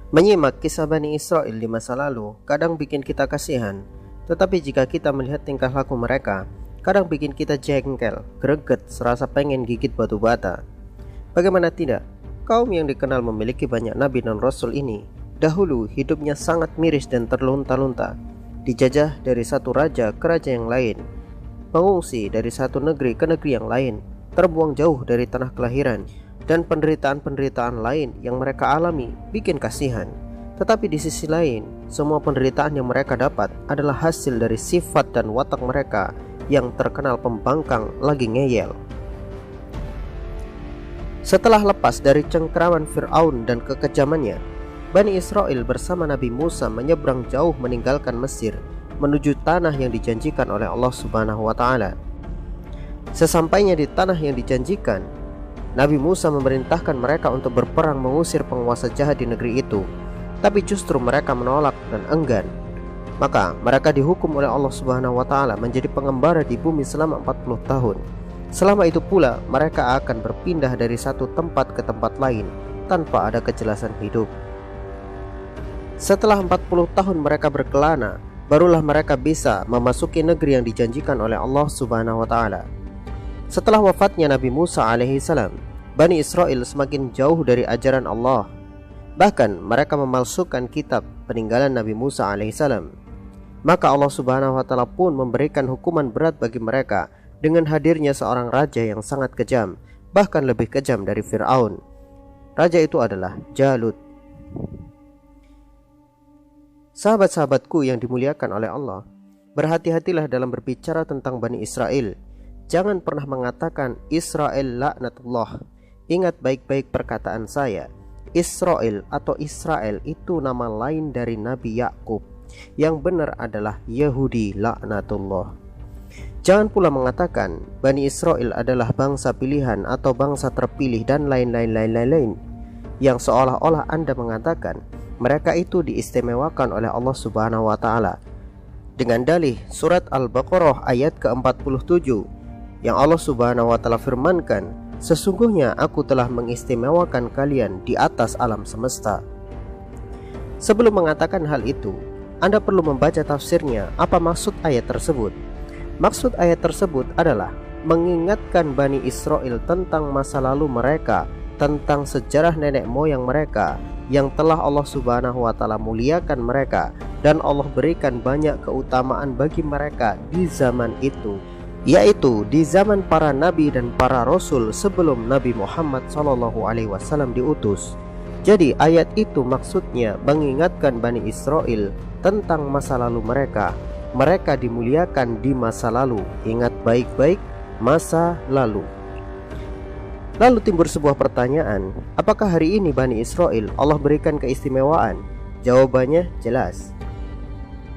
Menyimak kisah Bani Israel di masa lalu kadang bikin kita kasihan, tetapi jika kita melihat tingkah laku mereka, kadang bikin kita jengkel, greget, serasa pengen gigit batu bata. Bagaimana tidak, kaum yang dikenal memiliki banyak nabi dan rasul ini, dahulu hidupnya sangat miris dan terlunta-lunta, dijajah dari satu raja ke raja yang lain, mengungsi dari satu negeri ke negeri yang lain, terbuang jauh dari tanah kelahiran, dan penderitaan-penderitaan lain yang mereka alami bikin kasihan. Tetapi di sisi lain, semua penderitaan yang mereka dapat adalah hasil dari sifat dan watak mereka yang terkenal pembangkang lagi ngeyel. Setelah lepas dari cengkraman Fir'aun dan kekejamannya, Bani Israel bersama Nabi Musa menyeberang jauh meninggalkan Mesir menuju tanah yang dijanjikan oleh Allah Subhanahu wa Ta'ala. Sesampainya di tanah yang dijanjikan, Nabi Musa memerintahkan mereka untuk berperang mengusir penguasa jahat di negeri itu, tapi justru mereka menolak dan enggan. Maka mereka dihukum oleh Allah Subhanahu wa Ta'ala menjadi pengembara di bumi selama 40 tahun. Selama itu pula mereka akan berpindah dari satu tempat ke tempat lain tanpa ada kejelasan hidup. Setelah 40 tahun mereka berkelana, barulah mereka bisa memasuki negeri yang dijanjikan oleh Allah Subhanahu wa Ta'ala. Setelah wafatnya Nabi Musa alaihi salam, Bani Israel semakin jauh dari ajaran Allah. Bahkan mereka memalsukan kitab peninggalan Nabi Musa alaihi salam. Maka Allah Subhanahu wa Ta'ala pun memberikan hukuman berat bagi mereka dengan hadirnya seorang raja yang sangat kejam, bahkan lebih kejam dari Fir'aun. Raja itu adalah Jalut. Sahabat-sahabatku yang dimuliakan oleh Allah, berhati-hatilah dalam berbicara tentang Bani Israel. Jangan pernah mengatakan Israel laknatullah. Ingat baik-baik perkataan saya. Israel atau Israel itu nama lain dari Nabi Yakub. Yang benar adalah Yahudi laknatullah. Jangan pula mengatakan Bani Israel adalah bangsa pilihan atau bangsa terpilih dan lain-lain, yang seolah-olah Anda mengatakan mereka itu diistimewakan oleh Allah Subhanahu wa Ta'ala. Dengan dalih surat Al-Baqarah ayat ke-47 yang Allah Subhanahu wa Ta'ala firmankan, sesungguhnya aku telah mengistimewakan kalian di atas alam semesta. Sebelum mengatakan hal itu, Anda perlu membaca tafsirnya. Apa maksud ayat tersebut? Maksud ayat tersebut adalah mengingatkan Bani Israel tentang masa lalu mereka, tentang sejarah nenek moyang mereka yang telah Allah Subhanahu wa Ta'ala muliakan mereka, dan Allah berikan banyak keutamaan bagi mereka di zaman itu, yaitu di zaman para nabi dan para rasul sebelum Nabi Muhammad SAW diutus. Jadi ayat itu maksudnya mengingatkan Bani Israel tentang masa lalu mereka. Mereka dimuliakan di masa lalu. Ingat baik-baik, masa lalu. Lalu timbul sebuah pertanyaan, apakah hari ini Bani Israel Allah berikan keistimewaan? Jawabannya jelas.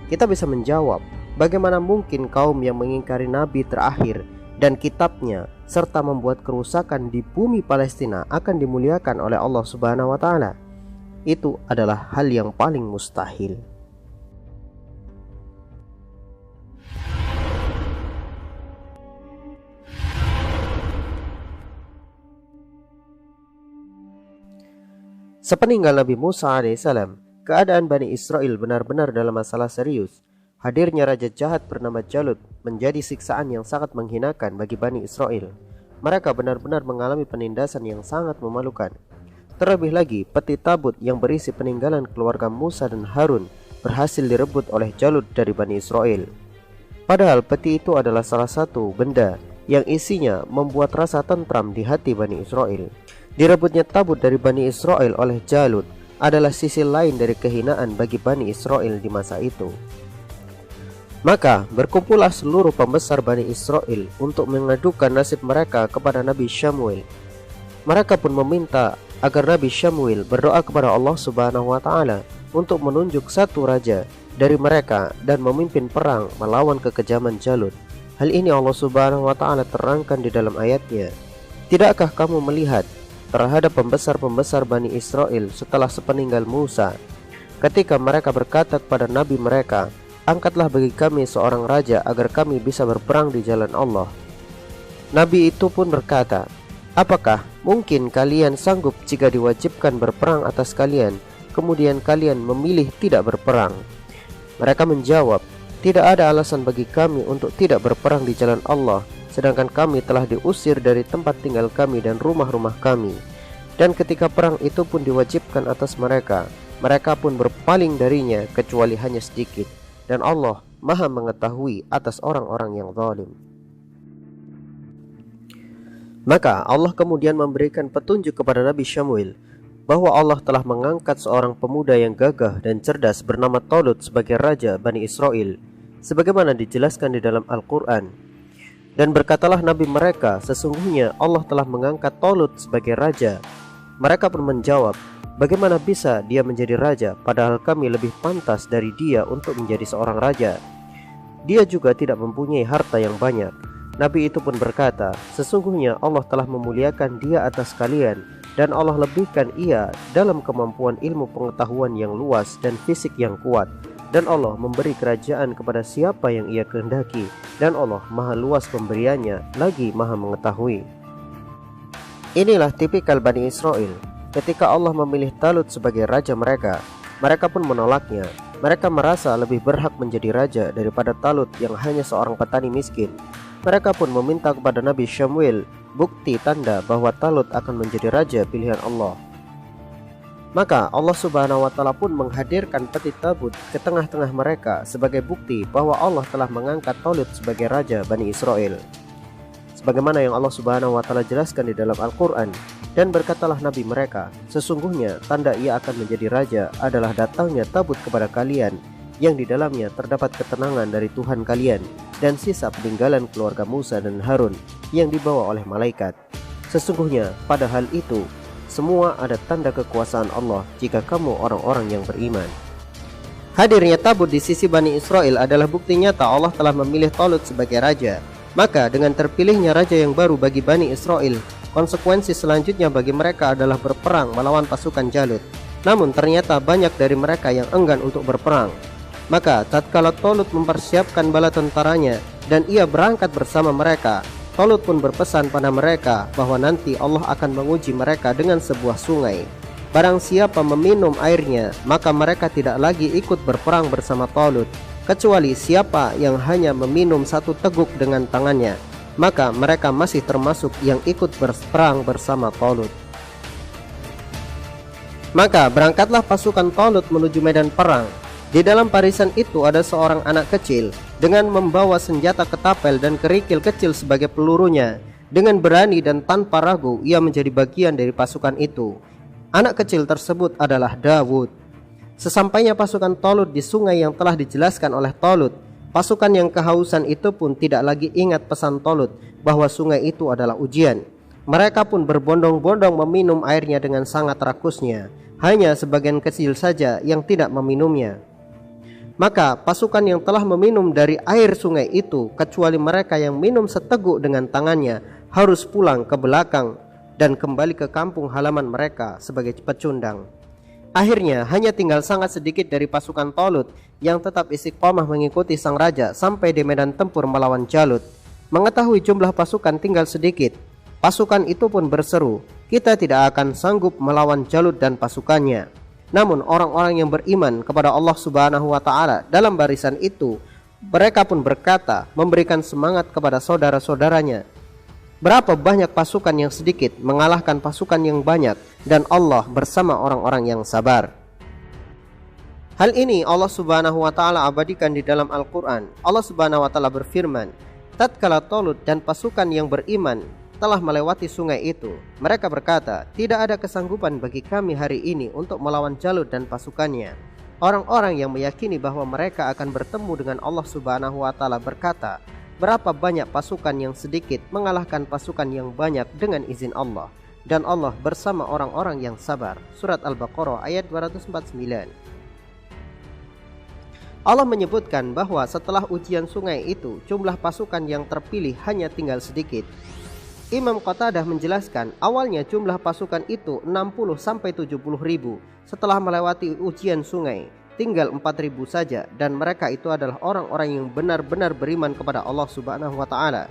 Kita bisa menjawab, bagaimana mungkin kaum yang mengingkari Nabi terakhir dan kitabnya serta membuat kerusakan di bumi Palestina akan dimuliakan oleh Allah Subhanahu wa Ta'ala? Itu adalah hal yang paling mustahil. Sepeninggal Nabi Musa alaihissalam, keadaan Bani Israel benar-benar dalam masalah serius. Hadirnya raja jahat bernama Jalut menjadi siksaan yang sangat menghinakan bagi Bani Israel. Mereka benar-benar mengalami penindasan yang sangat memalukan. Terlebih lagi, peti tabut yang berisi peninggalan keluarga Musa dan Harun berhasil direbut oleh Jalut dari Bani Israel. Padahal peti itu adalah salah satu benda yang isinya membuat rasa tentram di hati Bani Israel. Direbutnya tabut dari Bani Israel oleh Jalut adalah sisi lain dari kehinaan bagi Bani Israel di masa itu. Maka berkumpullah seluruh pembesar Bani Israel untuk mengadukan nasib mereka kepada Nabi Syamuel. Mereka pun meminta agar Nabi Syamuel berdoa kepada Allah Subhanahu wa Ta'ala untuk menunjuk satu raja dari mereka dan memimpin perang melawan kekejaman Jalut. Hal ini Allah Subhanahu wa Ta'ala terangkan di dalam ayatnya. Tidakkah kamu melihat terhadap pembesar-pembesar Bani Israel setelah sepeninggal Musa, ketika mereka berkata kepada Nabi mereka, angkatlah bagi kami seorang raja agar kami bisa berperang di jalan Allah. Nabi itu pun berkata, apakah mungkin kalian sanggup jika diwajibkan berperang atas kalian kemudian kalian memilih tidak berperang?" Mereka menjawab, "Tidak ada alasan bagi kami untuk tidak berperang di jalan Allah, sedangkan kami telah diusir dari tempat tinggal kami dan rumah-rumah kami. Dan ketika perang itu pun diwajibkan atas mereka, mereka pun berpaling darinya kecuali hanya sedikit. Dan Allah Maha mengetahui atas orang-orang yang zalim." Maka Allah kemudian memberikan petunjuk kepada Nabi Syamuel bahwa Allah telah mengangkat seorang pemuda yang gagah dan cerdas bernama Talut sebagai raja Bani Israel, sebagaimana dijelaskan di dalam Al-Quran. Dan berkatalah Nabi mereka, "Sesungguhnya Allah telah mengangkat Talut sebagai raja." Mereka pun menjawab, "Bagaimana bisa dia menjadi raja, padahal kami lebih pantas dari dia untuk menjadi seorang raja? Dia juga tidak mempunyai harta yang banyak." Nabi itu pun berkata, "Sesungguhnya Allah telah memuliakan dia atas kalian, dan Allah lebihkan ia dalam kemampuan ilmu pengetahuan yang luas dan fisik yang kuat. Dan Allah memberi kerajaan kepada siapa yang ia kehendaki, dan Allah maha luas pemberiannya, lagi maha mengetahui." Inilah tipikal Bani Israel. Ketika Allah memilih Talut sebagai raja mereka, mereka pun menolaknya. Mereka merasa lebih berhak menjadi raja daripada Talut yang hanya seorang petani miskin. Mereka pun meminta kepada Nabi Syamuel bukti tanda bahwa Talut akan menjadi raja pilihan Allah. Maka Allah Subhanahu wa Ta'ala pun menghadirkan peti tabut ke tengah-tengah mereka sebagai bukti bahwa Allah telah mengangkat Talut sebagai raja Bani Israel, sebagaimana yang Allah Subhanahu wa Ta'ala jelaskan di dalam Al-Quran. Dan berkatalah Nabi mereka, "Sesungguhnya tanda ia akan menjadi raja adalah datangnya tabut kepada kalian, yang di dalamnya terdapat ketenangan dari Tuhan kalian, dan sisa peninggalan keluarga Musa dan Harun yang dibawa oleh malaikat. Sesungguhnya pada hal itu semua ada tanda kekuasaan Allah jika kamu orang-orang yang beriman." Hadirnya tabut di sisi Bani Israel adalah bukti nyata Allah telah memilih Talut sebagai raja. Maka dengan terpilihnya raja yang baru bagi Bani Israel, konsekuensi selanjutnya bagi mereka adalah berperang melawan pasukan Jalut. Namun ternyata banyak dari mereka yang enggan untuk berperang. Maka tatkala Talut mempersiapkan bala tentaranya dan ia berangkat bersama mereka, Talut pun berpesan pada mereka bahwa nanti Allah akan menguji mereka dengan sebuah sungai. Barang siapa meminum airnya, maka mereka tidak lagi ikut berperang bersama Talut, kecuali siapa yang hanya meminum satu teguk dengan tangannya, maka mereka masih termasuk yang ikut berperang bersama Talut. Maka berangkatlah pasukan Talut menuju medan perang. Di dalam barisan itu ada seorang anak kecil dengan membawa senjata ketapel dan kerikil kecil sebagai pelurunya. Dengan berani dan tanpa ragu ia menjadi bagian dari pasukan itu. Anak kecil tersebut adalah Dawud. Sesampainya pasukan Talut di sungai yang telah dijelaskan oleh Talut, pasukan yang kehausan itu pun tidak lagi ingat pesan Talut bahwa sungai itu adalah ujian. Mereka pun berbondong-bondong meminum airnya dengan sangat rakusnya. Hanya sebagian kecil saja yang tidak meminumnya. Maka pasukan yang telah meminum dari air sungai itu, kecuali mereka yang minum seteguk dengan tangannya, harus pulang ke belakang dan kembali ke kampung halaman mereka sebagai pecundang. Akhirnya hanya tinggal sangat sedikit dari pasukan Talut yang tetap istiqomah mengikuti sang raja sampai di medan tempur melawan Jalut. Mengetahui jumlah pasukan tinggal sedikit, pasukan itu pun berseru, "Kita tidak akan sanggup melawan Jalut dan pasukannya." Namun orang-orang yang beriman kepada Allah Subhanahu wa Ta'ala dalam barisan itu, mereka pun berkata, memberikan semangat kepada saudara-saudaranya, "Berapa banyak pasukan yang sedikit mengalahkan pasukan yang banyak, dan Allah bersama orang-orang yang sabar." Hal ini Allah Subhanahu wa Ta'ala abadikan di dalam Al-Quran. Allah Subhanahu wa Ta'ala berfirman, tatkala Talut dan pasukan yang beriman telah melewati sungai itu, mereka berkata, "Tidak ada kesanggupan bagi kami hari ini untuk melawan Jalut dan pasukannya." Orang-orang yang meyakini bahwa mereka akan bertemu dengan Allah Subhanahu wa Ta'ala berkata, "Berapa banyak pasukan yang sedikit mengalahkan pasukan yang banyak dengan izin Allah, dan Allah bersama orang-orang yang sabar." Surat Al-Baqarah ayat 249. Allah menyebutkan bahwa setelah ujian sungai itu, jumlah pasukan yang terpilih hanya tinggal sedikit. Imam Qatadah menjelaskan, awalnya jumlah pasukan itu 60-70 ribu. Setelah melewati ujian sungai, tinggal 4 ribu saja, dan mereka itu adalah orang-orang yang benar-benar beriman kepada Allah Subhanahu wa Ta'ala.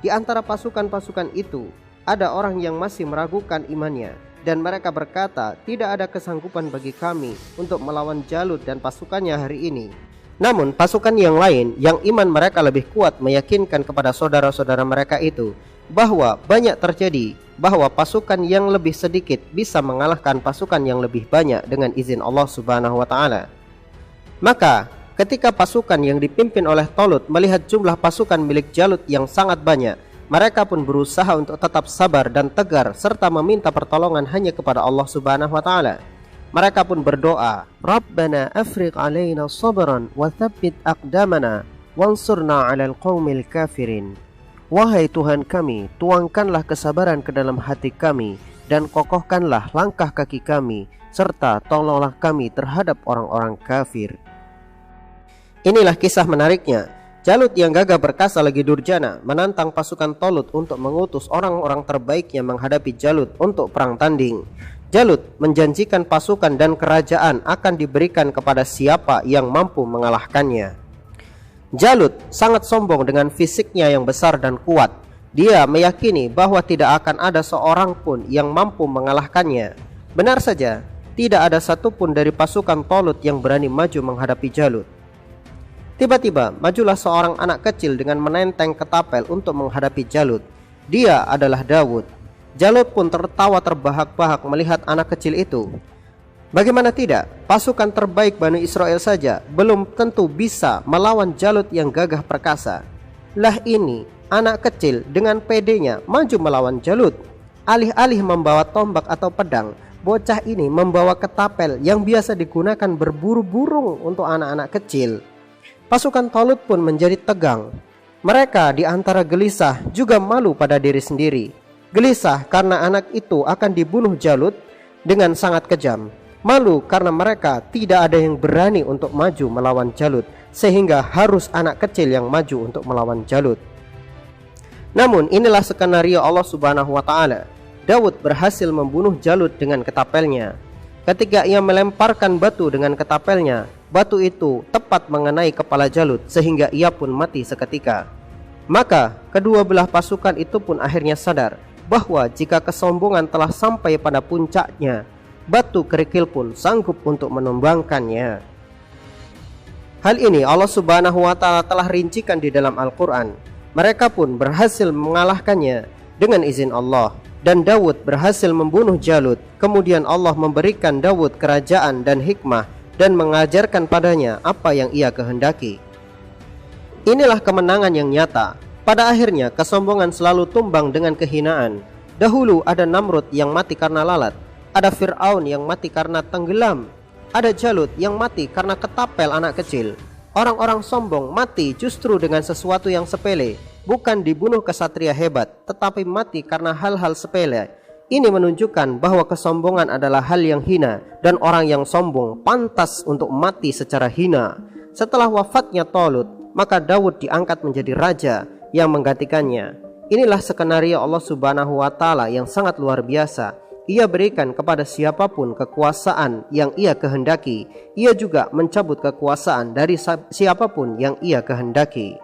Di antara pasukan-pasukan itu, ada orang yang masih meragukan imannya. Dan mereka berkata, tidak ada kesanggupan bagi kami untuk melawan Jalut dan pasukannya hari ini. Namun pasukan yang lain yang iman mereka lebih kuat meyakinkan kepada saudara-saudara mereka itu bahwa banyak terjadi bahwa pasukan yang lebih sedikit bisa mengalahkan pasukan yang lebih banyak dengan izin Allah Subhanahu wa taala. Maka ketika pasukan yang dipimpin oleh Talut melihat jumlah pasukan milik Jalut yang sangat banyak, mereka pun berusaha untuk tetap sabar dan tegar serta meminta pertolongan hanya kepada Allah Subhanahu wa taala. Mereka pun berdoa, Rabbana afriq alaina sabran wa thabbit aqdamana wansurna 'alal qaumil kafirin. Wahai Tuhan kami, tuangkanlah kesabaran ke dalam hati kami dan kokohkanlah langkah kaki kami serta tolonglah kami terhadap orang-orang kafir. Inilah kisah menariknya. Jalut yang gagah perkasa lagi durjana menantang pasukan Talut untuk mengutus orang-orang terbaiknya menghadapi Jalut untuk perang tanding. Jalut menjanjikan pasukan dan kerajaan akan diberikan kepada siapa yang mampu mengalahkannya. Jalut sangat sombong dengan fisiknya yang besar dan kuat. Dia meyakini bahwa tidak akan ada seorang pun yang mampu mengalahkannya. Benar saja, tidak ada satupun dari pasukan Talut yang berani maju menghadapi Jalut. Tiba-tiba majulah seorang anak kecil dengan menenteng ketapel untuk menghadapi Jalut. Dia adalah Dawud. Jalut pun tertawa terbahak-bahak melihat anak kecil itu. Bagaimana tidak, pasukan terbaik Bani Israel saja belum tentu bisa melawan Jalut yang gagah perkasa. Lah ini, anak kecil dengan pedenya maju melawan Jalut. Alih-alih membawa tombak atau pedang, bocah ini membawa ketapel yang biasa digunakan berburu burung untuk anak-anak kecil. Pasukan Talut pun menjadi tegang. Mereka di antara gelisah juga malu pada diri sendiri. Gelisah karena anak itu akan dibunuh Jalut dengan sangat kejam. Malu karena mereka tidak ada yang berani untuk maju melawan Jalut, sehingga harus anak kecil yang maju untuk melawan Jalut. Namun inilah skenario Allah Subhanahu wa taala. Daud berhasil membunuh Jalut dengan ketapelnya. Ketika ia melemparkan batu dengan ketapelnya, batu itu tepat mengenai kepala Jalut sehingga ia pun mati seketika. Maka kedua belah pasukan itu pun akhirnya sadar bahwa jika kesombongan telah sampai pada puncaknya, batu kerikil pun sanggup untuk menumbangkannya. Hal ini Allah Subhanahu wa taala telah rincikan di dalam Al-Qur'an. Mereka pun berhasil mengalahkannya dengan izin Allah. Dan Daud berhasil membunuh Jalut. Kemudian Allah memberikan Daud kerajaan dan hikmah dan mengajarkan padanya apa yang ia kehendaki. Inilah kemenangan yang nyata. Pada akhirnya kesombongan selalu tumbang dengan kehinaan. Dahulu ada Namrud yang mati karena lalat, ada Fir'aun yang mati karena tenggelam, ada Jalut yang mati karena ketapel anak kecil. Orang-orang sombong mati justru dengan sesuatu yang sepele, bukan dibunuh kesatria hebat, tetapi mati karena hal-hal sepele. Ini menunjukkan bahwa kesombongan adalah hal yang hina dan orang yang sombong pantas untuk mati secara hina. Setelah wafatnya Talut, maka Daud diangkat menjadi raja yang menggantikannya. Inilah skenario Allah Subhanahu wa taala yang sangat luar biasa. Ia berikan kepada siapapun kekuasaan yang ia kehendaki. Ia juga mencabut kekuasaan dari siapapun yang ia kehendaki.